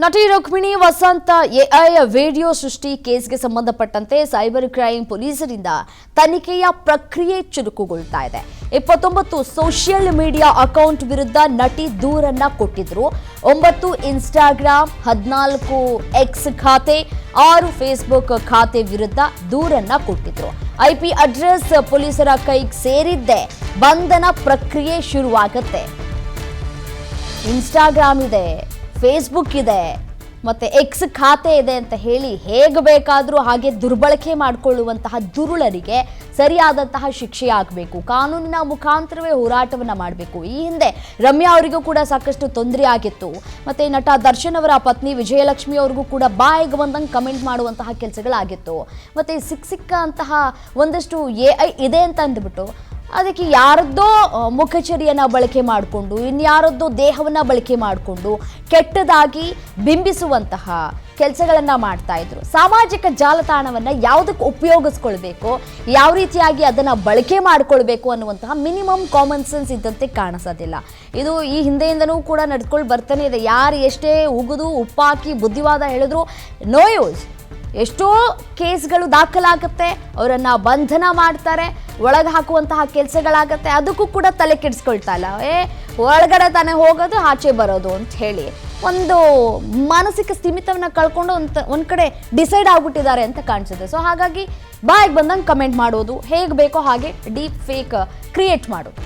ನಟಿ ರುಕ್ಮಿಣಿ ವಸಂತ AI video ಸೃಷ್ಟಿ ಕೇಸ್ಗೆ ಸಂಬಂಧಪಟ್ಟಂತೆ ಸೈಬರ್ ಕ್ರೈಂ ಪೊಲೀಸರಿಂದ ತನಿಖೆಯ ಪ್ರಕ್ರಿಯೆ ಚುರುಕುಗೊಳ್ತಾ ಇದೆ. 29 ಸೋಷಿಯಲ್ ಮೀಡಿಯಾ ಅಕೌಂಟ್ ವಿರುದ್ಧ ನಟಿ ದೂರನ್ನ ಕೊಟ್ಟಿದ್ರು. 9 ಇನ್ಸ್ಟಾಗ್ರಾಮ್, 14 ಎಕ್ಸ್ ಖಾತೆ, 6 ಫೇಸ್ಬುಕ್ ಖಾತೆ ವಿರುದ್ಧ ದೂರನ್ನ ಕೊಟ್ಟಿದ್ರು. IP ಅಡ್ರೆಸ್ ಪೊಲೀಸರ ಕೈಗೆ ಸೇರಿದ್ದೆ ಬಂಧನ ಪ್ರಕ್ರಿಯೆ ಶುರುವಾಗುತ್ತೆ. ಇನ್ಸ್ಟಾಗ್ರಾಮ್ ಇದೆ, ಫೇಸ್ಬುಕ್ ಇದೆ, ಮತ್ತೆ ಎಕ್ಸ್ ಖಾತೆ ಇದೆ ಅಂತ ಹೇಳಿ ಹೇಗೆ ಬೇಕಾದರೂ ಹಾಗೆ ದುರ್ಬಳಕೆ ಮಾಡಿಕೊಳ್ಳುವಂತಹ ದುರುಳರಿಗೆ ಸರಿಯಾದಂತಹ ಶಿಕ್ಷೆ ಆಗಬೇಕು. ಕಾನೂನಿನ ಮುಖಾಂತರವೇ ಹೋರಾಟವನ್ನು ಮಾಡಬೇಕು. ಈ ಹಿಂದೆ ರಮ್ಯಾ ಅವರಿಗೂ ಕೂಡ ಸಾಕಷ್ಟು ತೊಂದರೆ ಆಗಿತ್ತು. ಮತ್ತೆ ನಟ ದರ್ಶನ್ ಅವರ ಪತ್ನಿ ವಿಜಯಲಕ್ಷ್ಮಿ ಅವ್ರಿಗೂ ಕೂಡ ಬಾಯಿಗೆ ಬಂದಂಗೆ ಕಮೆಂಟ್ ಮಾಡುವಂತಹ ಕೆಲಸಗಳಾಗಿತ್ತು. ಮತ್ತೆ ಸಿಕ್ಕ ಅಂತಹ ಒಂದಷ್ಟು AI ಇದೆ ಅಂತ ಅಂದ್ಬಿಟ್ಟು ಅದಕ್ಕೆ ಯಾರದ್ದೋ ಮುಖಚರಿಯನ್ನ ಬಳಕೆ ಮಾಡಿಕೊಂಡು ಇನ್ಯಾರದ್ದೋ ದೇಹವನ್ನ ಬಳಕೆ ಮಾಡಿಕೊಂಡು ಕೆಟ್ಟದಾಗಿ ಬಿಂಬಿಸುವಂತಹ ಕೆಲಸಗಳನ್ನ ಮಾಡ್ತಾ ಇದ್ರು. ಸಾಮಾಜಿಕ ಜಾಲತಾಣವನ್ನ ಯಾವುದಕ್ಕೆ ಉಪಯೋಗಿಸ್ಕೊಳ್ಬೇಕು, ಯಾವ ರೀತಿಯಾಗಿ ಅದನ್ನ ಬಳಕೆ ಮಾಡಿಕೊಳ್ಬೇಕು ಅನ್ನುವಂತಹ ಮಿನಿಮಮ್ ಕಾಮನ್ ಸೆನ್ಸ್ ಇದ್ದಂತೆ ಕಾಣಿಸೋದಿಲ್ಲ. ಇದು ಈ ಹಿಂದೆಯಿಂದನೂ ಕೂಡ ನಡ್ಕೊಂಡು ಬರ್ತಾನೆ ಇದೆ. ಯಾರು ಎಷ್ಟೇ ಉಗಿದು ಉಪ್ಪಾಕಿ ಬುದ್ಧಿವಾದ ಹೇಳಿದ್ರು ನೋ ಯೂಸ್. ಎಷ್ಟೋ ಕೇಸ್ಗಳು ದಾಖಲಾಗುತ್ತೆ, ಅವರನ್ನು ಬಂಧನ ಮಾಡ್ತಾರೆ, ಒಳಗೆ ಹಾಕುವಂತಹ ಕೆಲಸಗಳಾಗತ್ತೆ. ಅದಕ್ಕೂ ಕೂಡ ತಲೆ ಕೆಡಿಸ್ಕೊಳ್ತಾ ಇಲ್ಲ. ಒಳಗಡೆ ತಾನೇ ಹೋಗೋದು, ಆಚೆ ಬರೋದು ಅಂತ ಹೇಳಿ ಒಂದು ಮಾನಸಿಕ ಸ್ಥಿಮಿತವನ್ನು ಕಳ್ಕೊಂಡು ಒಂದು ಕಡೆ ಡಿಸೈಡ್ ಆಗಿಬಿಟ್ಟಿದ್ದಾರೆ ಅಂತ ಕಾಣಿಸುತ್ತೆ. ಸೊ ಹಾಗಾಗಿ ಬಾಯಿಗೆ ಬಂದಂಗೆ ಕಮೆಂಟ್ ಮಾಡೋದು, ಹೇಗೆ ಬೇಕೋ ಹಾಗೆ ಡೀಪ್ ಫೇಕ್ ಕ್ರಿಯೇಟ್ ಮಾಡೋದು.